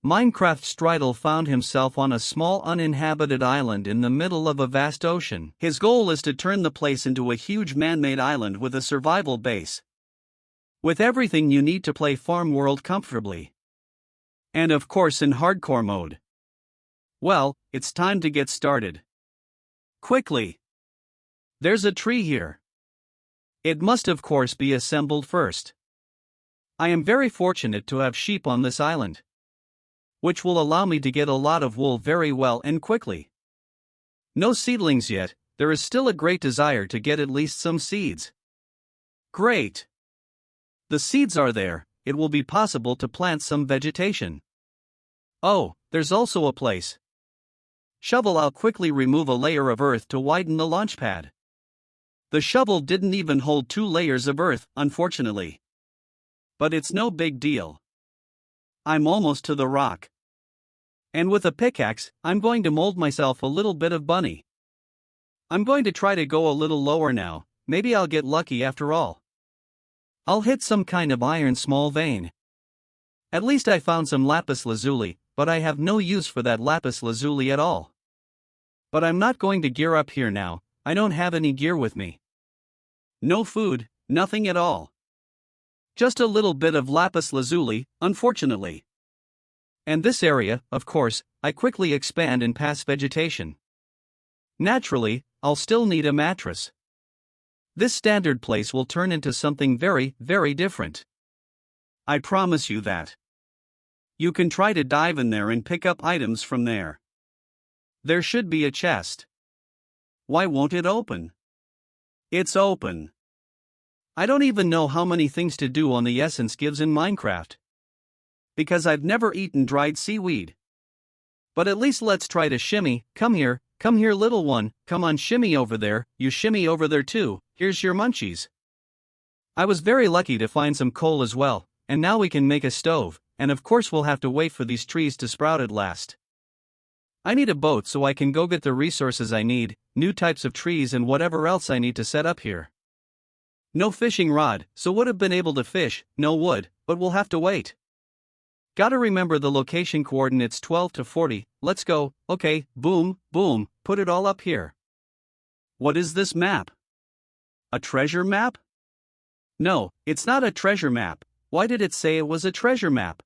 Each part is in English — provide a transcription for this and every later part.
Minecraft Stridle found himself on a small uninhabited island in the middle of a vast ocean. His goal is to turn the place into a huge man-made island with a survival base, with everything you need to play Farm World comfortably. And of course in hardcore mode. Well, it's time to get started. Quickly! There's a tree here. It must of course be assembled first. I am very fortunate to have sheep on this island, which will allow me to get a lot of wool very well and quickly. No seedlings yet, there is still a great desire to get at least some seeds. Great! The seeds are there, it will be possible to plant some vegetation. Oh, there's also a place. Shovel. I'll quickly remove a layer of earth to widen the launch pad. The shovel didn't even hold 2 layers of earth, unfortunately. But it's no big deal. I'm almost to the rock. And with a pickaxe, I'm going to mold myself a little bit of bunny. I'm going to try to go a little lower now, maybe I'll get lucky after all. I'll hit some kind of iron small vein. At least I found some lapis lazuli, but I have no use for that lapis lazuli at all. But I'm not going to gear up here now, I don't have any gear with me. No food, nothing at all. Just a little bit of lapis lazuli, unfortunately. And this area, of course, I quickly expand and pass vegetation. Naturally, I'll still need a mattress. This standard place will turn into something very, very different. I promise you that. You can try to dive in there and pick up items from there. There should be a chest. Why won't it open? It's open. I don't even know how many things to do on the essence gives in Minecraft, because I've never eaten dried seaweed. But at least let's try to shimmy. Come here little one, come on, shimmy over there, you shimmy over there too, here's your munchies. I was very lucky to find some coal as well, and now we can make a stove, and of course we'll have to wait for these trees to sprout at last. I need a boat so I can go get the resources I need, new types of trees and whatever else I need to set up here. No fishing rod, so would have been able to fish, no wood, but we'll have to wait. Gotta remember the location coordinates 12 to 40, let's go, okay, boom, boom, put it all up here. What is this map? A treasure map? No, it's not a treasure map, why did it say it was a treasure map?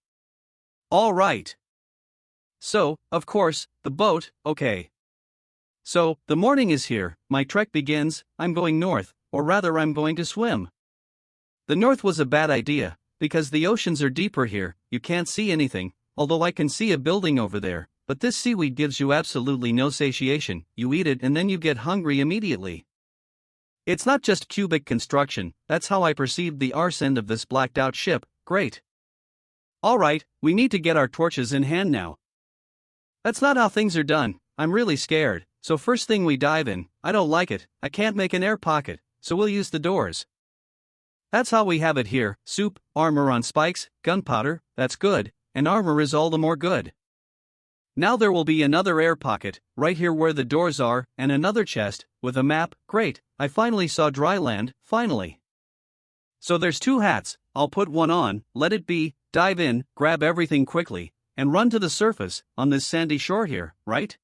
Alright. So, of course, the boat, okay. So, the morning is here, my trek begins, I'm going north, or rather I'm going to swim. The north was a bad idea, because the oceans are deeper here, you can't see anything, although I can see a building over there, but this seaweed gives you absolutely no satiation, you eat it and then you get hungry immediately. It's not just cubic construction, that's how I perceived the arse end of this blacked out ship, great. Alright, we need to get our torches in hand now. That's not how things are done, I'm really scared, so first thing we dive in, I don't like it, I can't make an air pocket, so we'll use the doors. That's how we have it here, soup, armor on spikes, gunpowder, that's good, and armor is all the more good. Now there will be another air pocket, right here where the doors are, and another chest, with a map, great, I finally saw dry land, finally. So there's 2 hats, I'll put one on, let it be, dive in, grab everything quickly, and run to the surface, on this sandy shore here, right?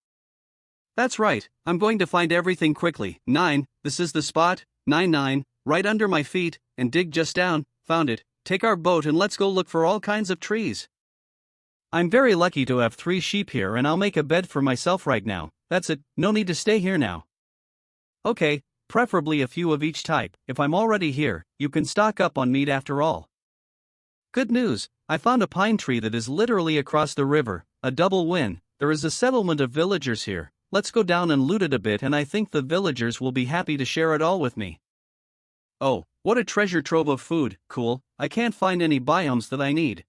That's right, I'm going to find everything quickly, 9, this is the spot, 9, right under my feet, and dig just down, found it, take our boat and let's go look for all kinds of trees. I'm very lucky to have 3 sheep here and I'll make a bed for myself right now, that's it, no need to stay here now. Okay, preferably a few of each type, if I'm already here, you can stock up on meat after all. Good news, I found a pine tree that is literally across the river, a double win, there is a settlement of villagers here, let's go down and loot it a bit and I think the villagers will be happy to share it all with me. Oh, what a treasure trove of food, cool, I can't find any biomes that I need.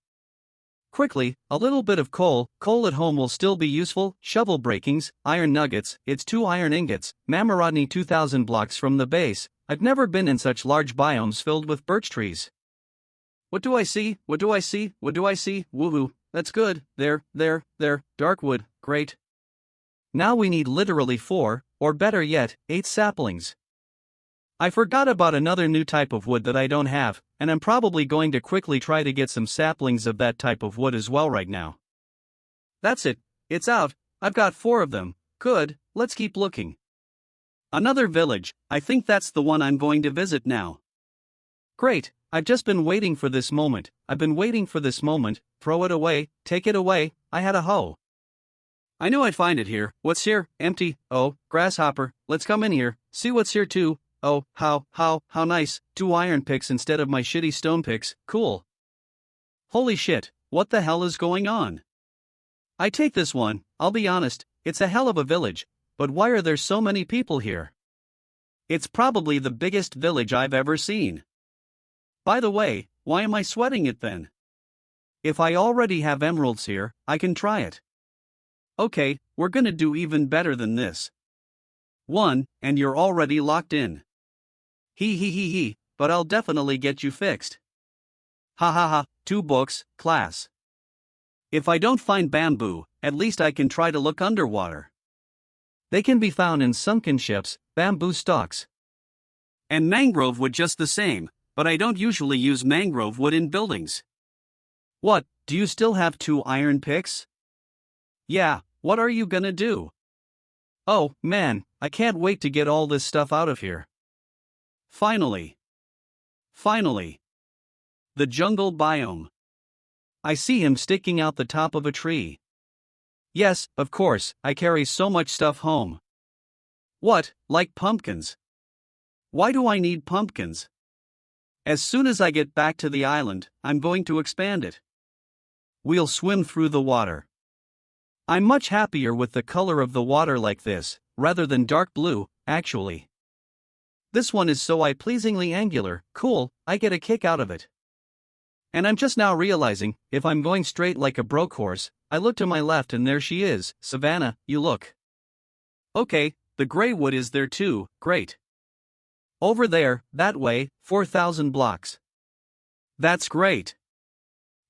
Quickly, a little bit of coal at home will still be useful, shovel breakings, iron nuggets, it's 2 iron ingots, Mamarodney 2000 blocks from the base, I've never been in such large biomes filled with birch trees. What do I see, woohoo, that's good, there, dark wood, great. Now we need literally 4, or better yet, 8 saplings. I forgot about another new type of wood that I don't have, and I'm probably going to quickly try to get some saplings of that type of wood as well right now. That's it, it's out. I've got 4 of them. Good, let's keep looking. Another village, I think that's the one I'm going to visit now. Great, I've just been waiting for this moment. Throw it away, take it away, I had a hoe. I knew I'd find it here. What's here? Empty. Oh, grasshopper, let's come in here, see what's here too. Oh, how nice, 2 iron picks instead of my shitty stone picks, cool. Holy shit, what the hell is going on? I take this one, I'll be honest, it's a hell of a village, but why are there so many people here? It's probably the biggest village I've ever seen. By the way, why am I sweating it then? If I already have emeralds here, I can try it. Okay, we're gonna do even better than this. 1, and you're already locked in. He, but I'll definitely get you fixed. Ha ha ha, 2 books, class. If I don't find bamboo, at least I can try to look underwater. They can be found in sunken ships, bamboo stalks. And mangrove wood just the same, but I don't usually use mangrove wood in buildings. What, do you still have 2 iron picks? Yeah, what are you gonna do? Oh, man, I can't wait to get all this stuff out of here. Finally. The jungle biome. I see him sticking out the top of a tree. Yes, of course, I carry so much stuff home. What, like pumpkins? Why do I need pumpkins? As soon as I get back to the island, I'm going to expand it. We'll swim through the water. I'm much happier with the color of the water like this, rather than dark blue, actually. This one is so eye-pleasingly angular, cool, I get a kick out of it. And I'm just now realizing, if I'm going straight like a broke horse, I look to my left and there she is, Savannah, you look. Okay, the gray wood is there too, great. Over there, that way, 4,000 blocks. That's great.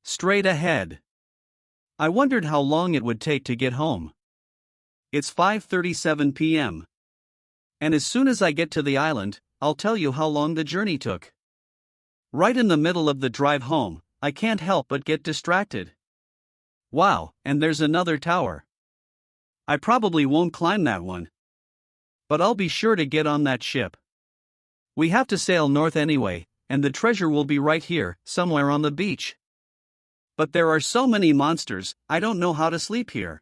Straight ahead. I wondered how long it would take to get home. It's 5:37 p.m. And as soon as I get to the island, I'll tell you how long the journey took. Right in the middle of the drive home, I can't help but get distracted. Wow, and there's another tower. I probably won't climb that one. But I'll be sure to get on that ship. We have to sail north anyway, and the treasure will be right here, somewhere on the beach. But there are so many monsters, I don't know how to sleep here.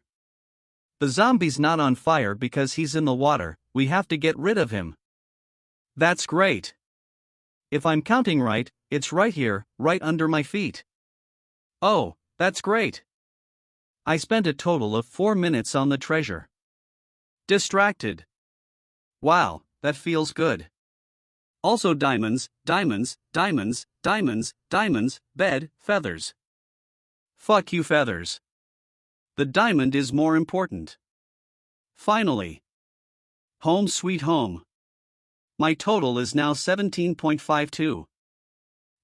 The zombie's not on fire because he's in the water, we have to get rid of him. That's great. If I'm counting right, it's right here, right under my feet. Oh, that's great. I spent a total of 4 minutes on the treasure. Distracted. Wow, that feels good. Also diamonds, bed, feathers. Fuck you feathers. The diamond is more important. Finally. Home sweet home. My total is now 17.52.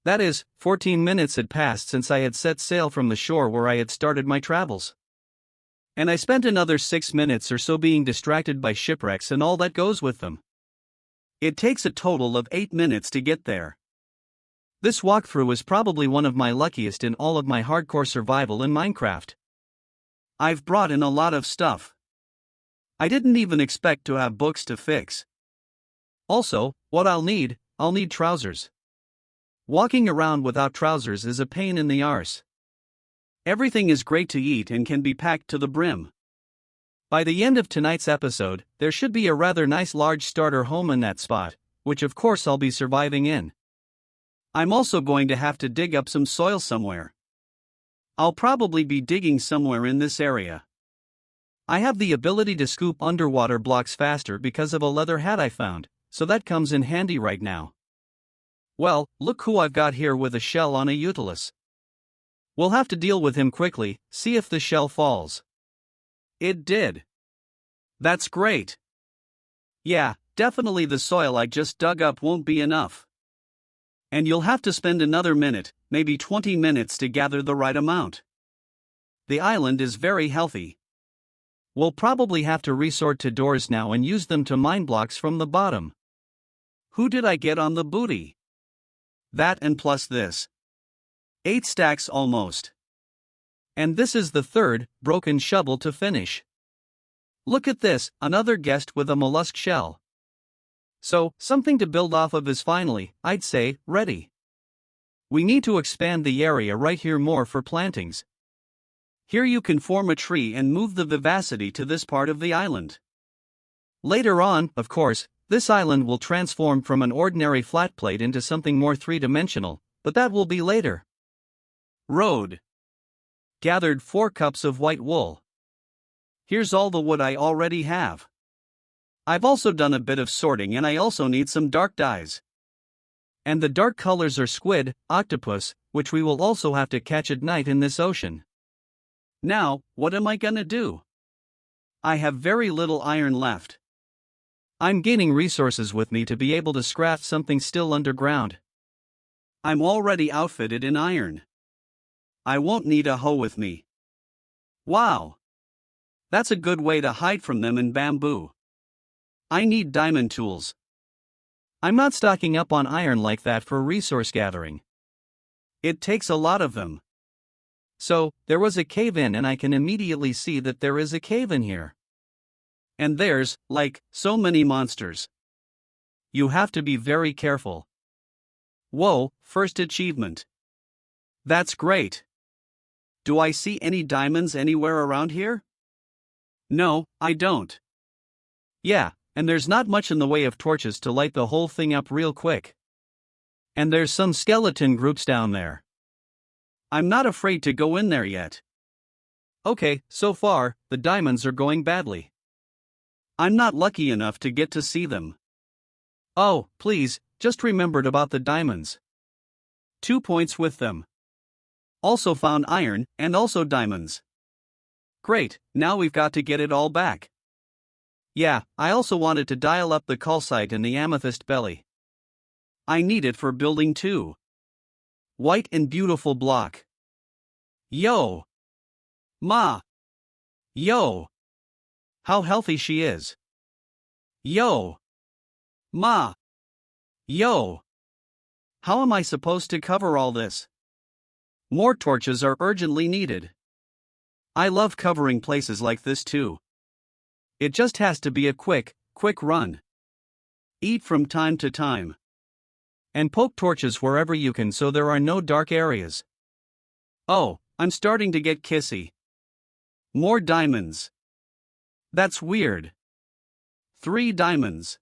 That is, 14 minutes had passed since I had set sail from the shore where I had started my travels. And I spent another 6 minutes or so being distracted by shipwrecks and all that goes with them. It takes a total of 8 minutes to get there. This walkthrough is probably one of my luckiest in all of my hardcore survival in Minecraft. I've brought in a lot of stuff. I didn't even expect to have books to fix. Also, what I'll need trousers. Walking around without trousers is a pain in the arse. Everything is great to eat and can be packed to the brim. By the end of tonight's episode, there should be a rather nice large starter home in that spot, which of course I'll be surviving in. I'm also going to have to dig up some soil somewhere. I'll probably be digging somewhere in this area. I have the ability to scoop underwater blocks faster because of a leather hat I found, so that comes in handy right now. Well, look who I've got here with a shell on a utilus. We'll have to deal with him quickly, see if the shell falls. It did. That's great. Yeah, definitely the soil I just dug up won't be enough. And you'll have to spend another minute, maybe 20 minutes to gather the right amount. The island is very healthy. We'll probably have to resort to doors now and use them to mine blocks from the bottom. Who did I get on the booty? That and plus this. 8 stacks almost. And this is the third, broken shovel to finish. Look at this, another guest with a mollusk shell. So, something to build off of is finally, I'd say, ready. We need to expand the area right here more for plantings. Here you can form a tree and move the vivacity to this part of the island. Later on, of course, this island will transform from an ordinary flat plate into something more three-dimensional, but that will be later. Road. Gathered 4 cups of white wool. Here's all the wood I already have. I've also done a bit of sorting and I also need some dark dyes. And the dark colors are squid, octopus, which we will also have to catch at night in this ocean. Now, what am I gonna do? I have very little iron left. I'm gaining resources with me to be able to craft something still underground. I'm already outfitted in iron. I won't need a hoe with me. Wow! That's a good way to hide from them in bamboo. I need diamond tools. I'm not stocking up on iron like that for resource gathering. It takes a lot of them. So, there was a cave in and I can immediately see that there is a cave in here. And there's, like, so many monsters. You have to be very careful. Whoa, first achievement. That's great. Do I see any diamonds anywhere around here? No, I don't. Yeah, and there's not much in the way of torches to light the whole thing up real quick. And there's some skeleton groups down there. I'm not afraid to go in there yet. Okay, so far, the diamonds are going badly. I'm not lucky enough to get to see them. Oh, please, just remembered about the diamonds. 2 points with them. Also found iron, and also diamonds. Great, now we've got to get it all back. Yeah, I also wanted to dial up the calcite and the amethyst belly. I need it for building too. White and beautiful block. Yo! Ma! Yo! How healthy she is. Yo! Ma! Yo! How am I supposed to cover all this? More torches are urgently needed. I love covering places like this too. It just has to be a quick run. Eat from time to time. And poke torches wherever you can so there are no dark areas. Oh, I'm starting to get kissy. More diamonds. That's weird. 3 diamonds.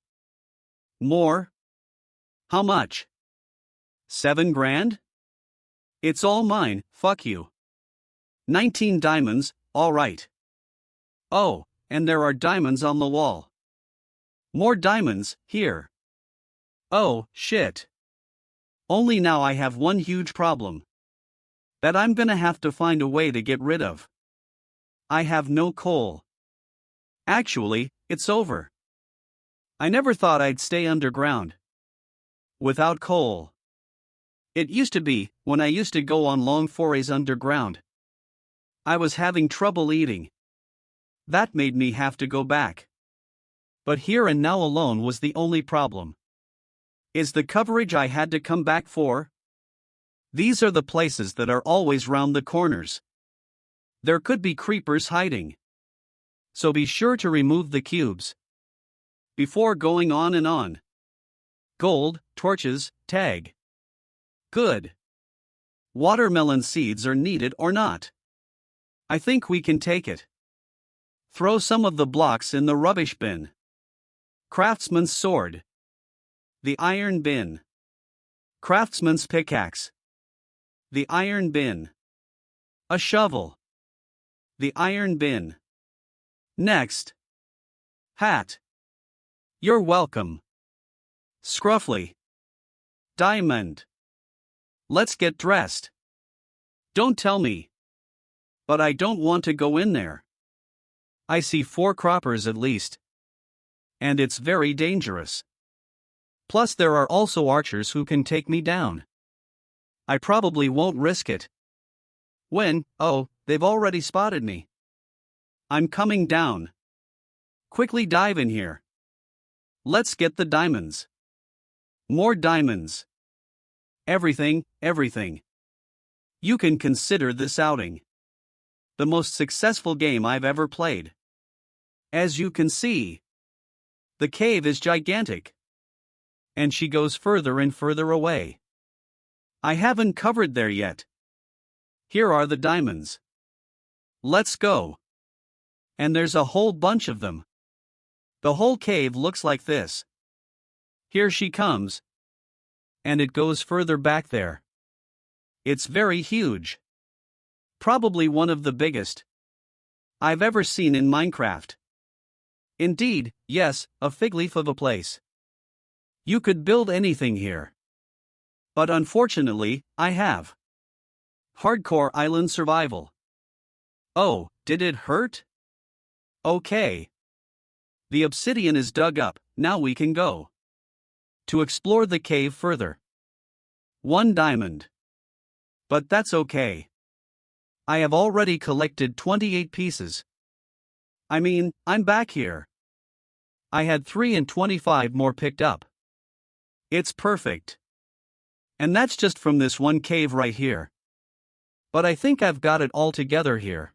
More? How much? 7 grand? It's all mine, fuck you. 19 diamonds, alright. Oh, and there are diamonds on the wall. More diamonds, here. Oh, shit. Only now I have one huge problem. That I'm gonna have to find a way to get rid of. I have no coal. Actually, it's over. I never thought I'd stay underground. Without coal. It used to be, when I used to go on long forays underground. I was having trouble eating. That made me have to go back. But here and now alone was the only problem. Is the coverage I had to come back for? These are the places that are always round the corners. There could be creepers hiding. So be sure to remove the cubes. Before going on and on. Gold, torches, tag. Good. Watermelon seeds are needed or not? I think we can take it. Throw some of the blocks in the rubbish bin. Craftsman's sword. The iron bin. Craftsman's pickaxe. The iron bin. A shovel. The iron bin. Next. Hat. You're welcome. Scruffly. Diamond. Let's get dressed. Don't tell me. But I don't want to go in there. I see 4 croppers at least. And it's very dangerous. Plus there are also archers who can take me down. I probably won't risk it. They've already spotted me. I'm coming down. Quickly dive in here. Let's get the diamonds. More diamonds. Everything. You can consider this outing. the most successful game I've ever played. As you can see, the cave is gigantic. And she goes further and further away. I haven't covered there yet. Here are the diamonds. Let's go. And there's a whole bunch of them. The whole cave looks like this. Here she comes. And it goes further back there. It's very huge. Probably one of the biggest I've ever seen in Minecraft. Indeed, yes, a fig leaf of a place. You could build anything here. But unfortunately, I have. Hardcore island survival. Oh, did it hurt? Okay. The obsidian is dug up, now we can go to explore the cave further. 1 diamond. But that's okay. I have already collected 28 pieces. I mean, I'm back here. I had 3 and 25 more picked up. It's perfect. And that's just from this one cave right here. But I think I've got it all together here.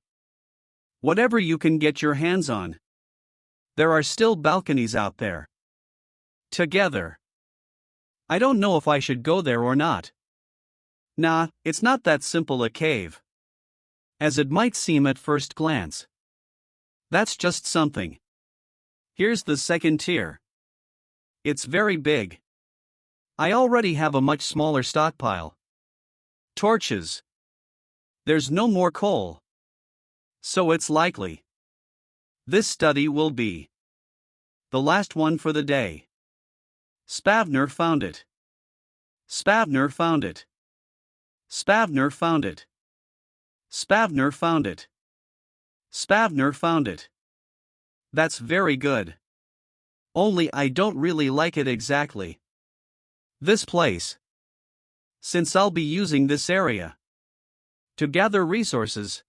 Whatever you can get your hands on. There are still balconies out there. Together. I don't know if I should go there or not. Nah, it's not that simple a cave as it might seem at first glance. That's just something. Here's the second tier. It's very big. I already have a much smaller stockpile. Torches. There's no more coal. So it's likely this study will be the last one for the day. Spavner found it. Spavner found it. Spavner found it. Spavner found it. Spavner found it. That's very good. Only I don't really like it exactly. This place. Since I'll be using this area to gather resources,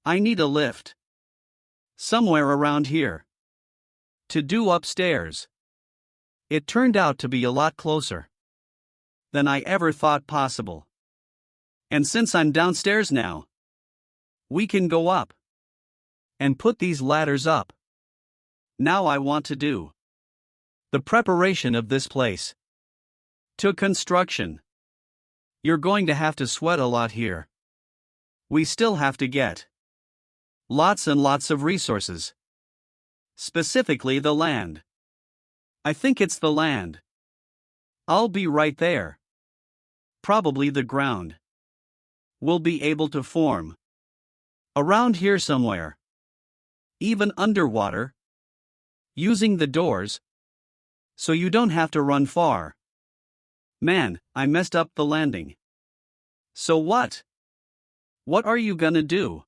I need a lift. Somewhere around here. To do upstairs. It turned out to be a lot closer than I ever thought possible. And since I'm downstairs now, we can go up and put these ladders up. Now I want to do the preparation of this place to construction. You're going to have to sweat a lot here. We still have to get lots and lots of resources. Specifically the land. I think it's the land. I'll be right there. Probably the ground. We'll be able to form around here somewhere. Even underwater. Using the doors. So you don't have to run far. Man, I messed up the landing. So what? What are you gonna do?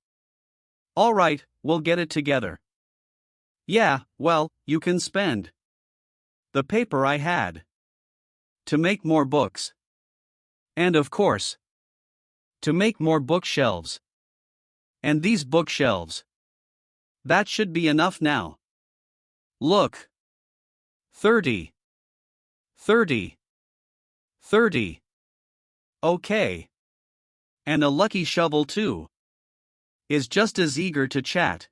Alright, we'll get it together. Yeah, well, you can spend the paper I had to make more books. And of course, to make more bookshelves. And these bookshelves. That should be enough now. Look. 30. 30. 30. Okay. And a lucky shovel too. Is just as eager to chat.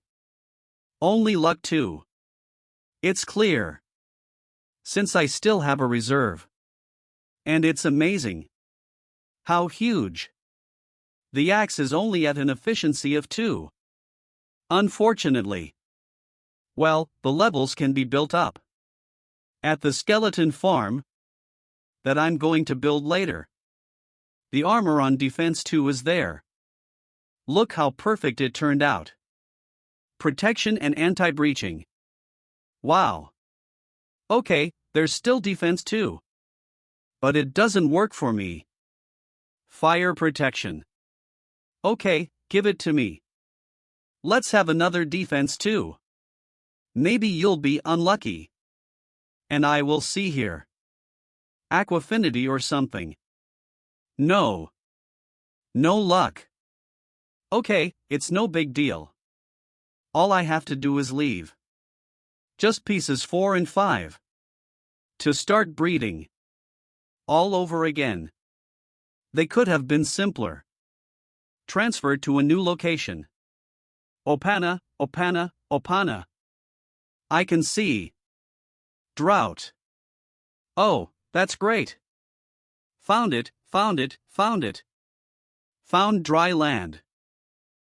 Only luck too. It's clear. Since I still have a reserve. And it's amazing. How huge. The axe is only at an efficiency of 2. Unfortunately. Well, the levels can be built up. At the skeleton farm that I'm going to build later. The armor on defense 2 is there. Look how perfect it turned out. Protection and anti-breaching. Wow. Okay, there's still defense 2. But it doesn't work for me. Fire protection. Okay, give it to me. Let's have another defense 2. Maybe you'll be unlucky. And I will see here. Aquafinity or something. No. No luck. Okay, it's no big deal. All I have to do is leave. Just pieces 4 and 5. To start breeding. All over again. They could have been simpler. Transferred to a new location. Opana, Opana, Opana. I can see. Drought. Oh, that's great. Found it, found it, found it. Found dry land.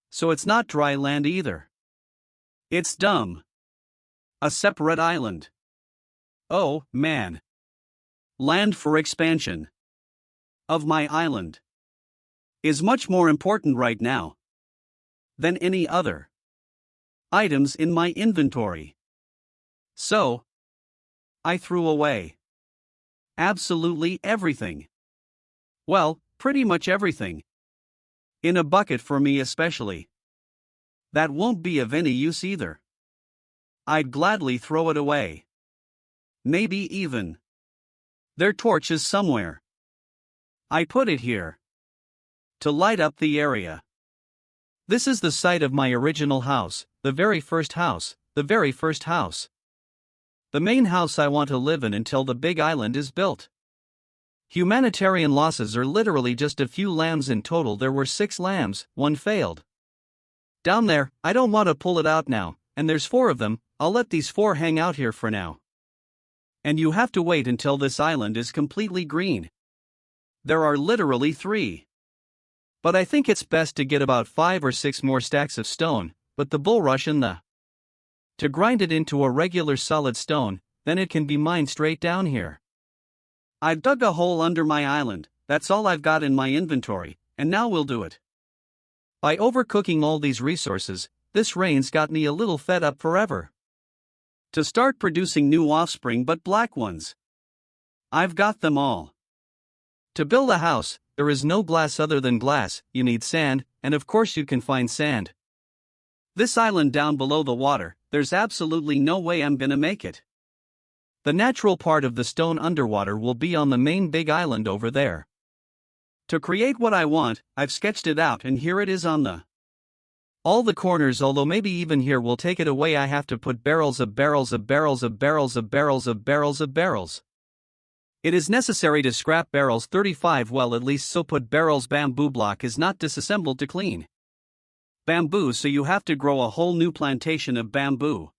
So it's not dry land either. It's dumb. A separate island. Oh, man. Land for expansion of my island is much more important right now than any other items in my inventory. So, I threw away absolutely everything. Well, pretty much everything. In a bucket for me especially. That won't be of any use either. I'd gladly throw it away. Maybe even their torch is somewhere. I put it here to light up the area. This is the site of my original house, the very first house, the very first house. The main house I want to live in until the big island is built. Humanitarian losses are literally just a few lambs in total. There were 6 lambs, 1 failed. Down there, I don't want to pull it out now, and there's 4 of them. I'll let these 4 hang out here for now. And you have to wait until this island is completely green. There are literally 3. But I think it's best to get about 5 or 6 more stacks of stone, but the bulrush and to grind it into a regular solid stone, then it can be mined straight down here. I've dug a hole under my island, that's all I've got in my inventory, and now we'll do it. By overcooking all these resources, this rain's got me a little fed up forever. To start producing new offspring but black ones. I've got them all. To build a house, there is no glass other than glass, you need sand, and of course you can find sand. This island down below the water, there's absolutely no way I'm gonna make it. The natural part of the stone underwater will be on the main big island over there. To create what I want, I've sketched it out and here it is on all the corners, although maybe even here will take it away. I have to put barrels of barrels of barrels of barrels of barrels of barrels of barrels. It is necessary to scrap barrels 35, well at least so put barrels. Bamboo block is not disassembled to clean bamboo, so you have to grow a whole new plantation of bamboo.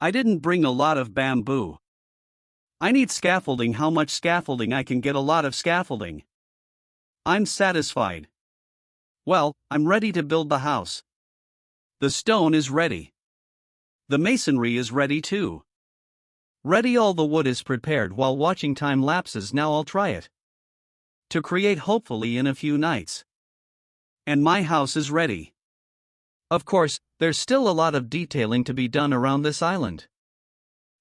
I didn't bring a lot of bamboo. I need scaffolding. How much scaffolding? I can get a lot of scaffolding. I'm satisfied. Well, I'm ready to build the house. The stone is ready. The masonry is ready too. Ready, all the wood is prepared. While watching time lapses, now I'll try it. To create hopefully in a few nights. And my house is ready. Of course, there's still a lot of detailing to be done around this island.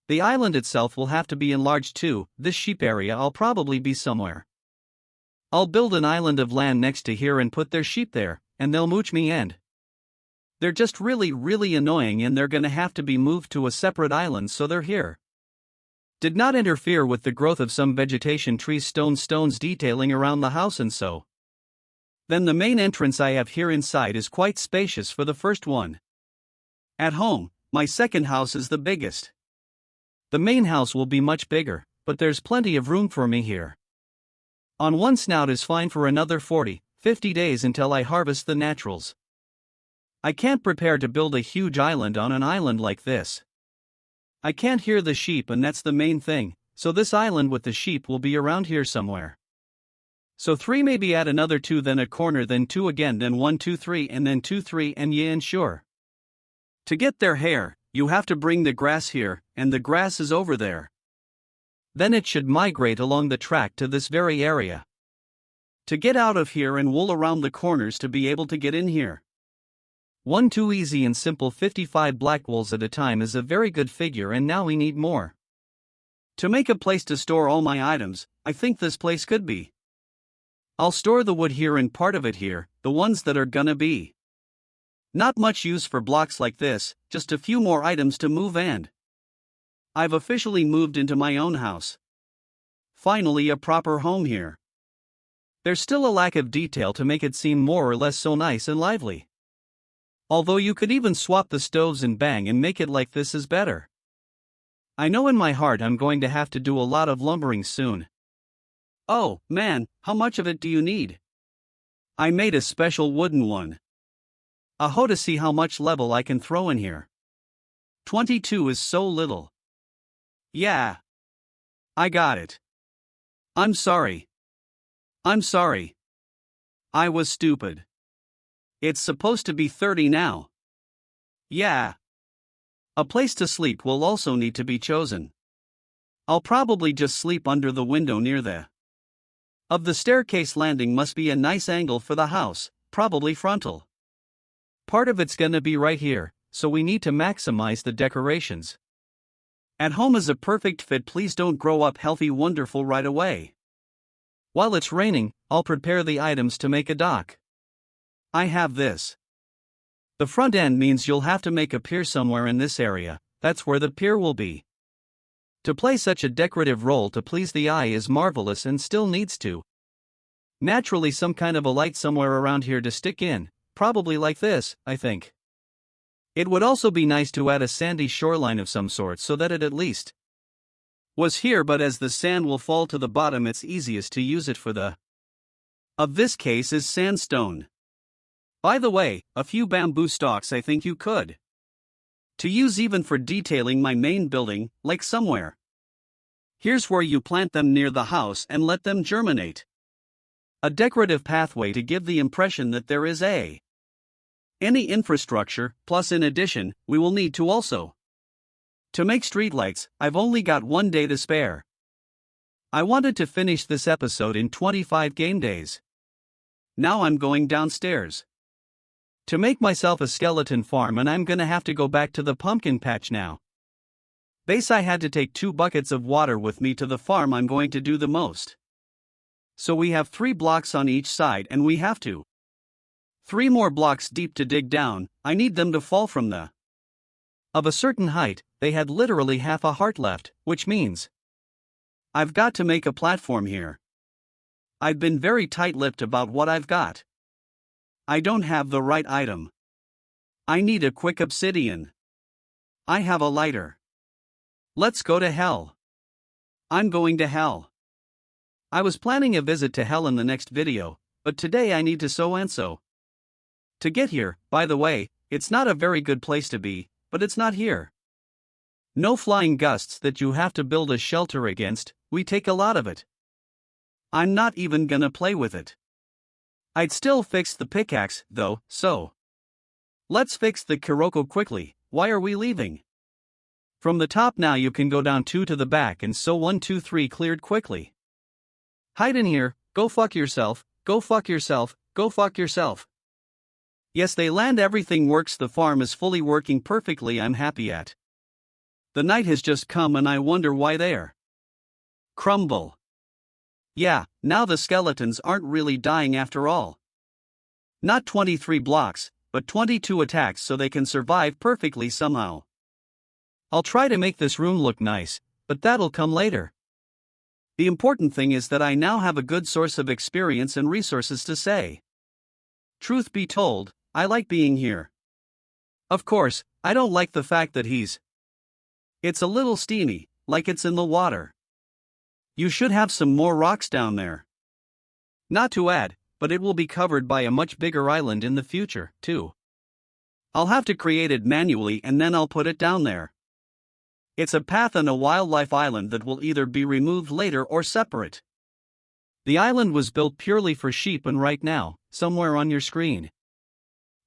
The island itself will have to be enlarged too. This sheep area I'll probably be somewhere. I'll build an island of land next to here and put their sheep there, and they'll mooch me and they're just really annoying and they're gonna have to be moved to a separate island, so they're here. Did not interfere with the growth of some vegetation, trees, stones detailing around the house, and so. Then the main entrance I have here inside is quite spacious for the first one. At home, my second house is the biggest. The main house will be much bigger, but there's plenty of room for me here. On one snout is fine for another 40, 50 days until I harvest the naturals. I can't prepare to build a huge island on an island like this. I can't hear the sheep, and that's the main thing, so this island with the sheep will be around here somewhere. So 3, maybe add another 2, then a corner, then 2 again, then 1, 2, 3, and then 2, 3, and yeah, and sure. To get their hair, you have to bring the grass here, and the grass is over there. Then it should migrate along the track to this very area. To get out of here and wool around the corners to be able to get in here. 1 2 easy and simple. 55 black wools at a time is a very good figure, and now we need more. To make a place to store all my items, I think this place could be. I'll store the wood here and part of it here, the ones that are gonna be not much use for blocks like this, just a few more items to move, and I've officially moved into my own house. Finally a proper home here. There's still a lack of detail to make it seem more or less so nice and lively. Although you could even swap the stoves and bang and make it like this is better. I know in my heart I'm going to have to do a lot of lumbering soon. Oh, man, how much of it do you need? I made a special wooden one. Aho, to see how much level I can throw in here. 22 is so little. Yeah. I got it. I'm sorry. I'm sorry. I was stupid. It's supposed to be 30 now. Yeah. A place to sleep will also need to be chosen. I'll probably just sleep under the window near the of the staircase. Landing must be a nice angle for the house, probably frontal. Part of it's gonna be right here, so we need to maximize the decorations. At home is a perfect fit. Please don't grow up healthy wonderful right away. While it's raining, I'll prepare the items to make a dock. I have this. The front end means you'll have to make a pier somewhere in this area. That's where the pier will be. To play such a decorative role to please the eye is marvelous and still needs to. Naturally, some kind of a light somewhere around here to stick in, probably like this, I think. It would also be nice to add a sandy shoreline of some sort so that it at least was here, but as the sand will fall to the bottom, it's easiest to use it for the of this case is sandstone. By the way, a few bamboo stalks I think you could to use even for detailing my main building, like somewhere. Here's where you plant them near the house and let them germinate. A decorative pathway to give the impression that there is any infrastructure, plus in addition, we will need to also to make streetlights. I've only got 1 day to spare. I wanted to finish this episode in 25 game days. Now I'm going downstairs to make myself a skeleton farm, and I'm gonna have to go back to the pumpkin patch now. I had to take 2 buckets of water with me to the farm I'm going to do the most. So we have 3 blocks on each side, and we have 3 more blocks deep to dig down. I need them to fall from the of a certain height. They had literally half a heart left, which means I've got to make a platform here. I've been very tight-lipped about what I've got. I don't have the right item. I need a quick obsidian. I have a lighter. Let's go to hell. I'm going to hell. I was planning a visit to hell in the next video, but today I need to so and so. To get here, by the way, it's not a very good place to be, but it's not here. No flying gusts that you have to build a shelter against, we take a lot of it. I'm not even gonna play with it. I'd still fix the pickaxe, though, so let's fix the Kuroko quickly. Why are we leaving? From the top now you can go down 2 to the back, and so 1 2 3 cleared quickly. Hide in here, go fuck yourself, go fuck yourself, go fuck yourself. Yes, they land, everything works, the farm is fully working perfectly, I'm happy at. The night has just come and I wonder why they're crumble. Yeah, now the skeletons aren't really dying after all. Not 23 blocks, but 22 attacks, so they can survive perfectly somehow. I'll try to make this room look nice, but that'll come later. The important thing is that I now have a good source of experience and resources to say. Truth be told, I like being here. Of course, I don't like the fact that it's a little steamy, like it's in the water. You should have some more rocks down there. Not to add, but it will be covered by a much bigger island in the future, too. I'll have to create it manually and then I'll put it down there. It's a path and a wildlife island that will either be removed later or separate. The island was built purely for sheep, and right now, somewhere on your screen,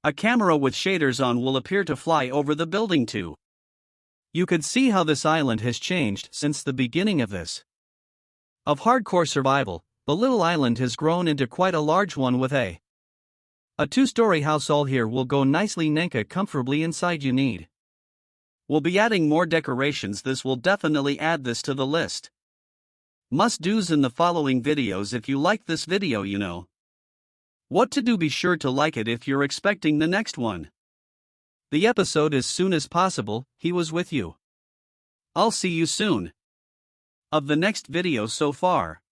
a camera with shaders on will appear to fly over the building too. You could see how this island has changed since the beginning of hardcore survival. The little island has grown into quite a large one with a 2-story house. All here will go nicely, Nenka, comfortably inside. You need. We'll be adding more decorations. This will definitely add this to the list. Must-dos in the following videos. If you like this video, you know what to do. Be sure to like it if you're expecting the next one. The episode as soon as possible. He was with you. I'll see you soon. Of the next video so far.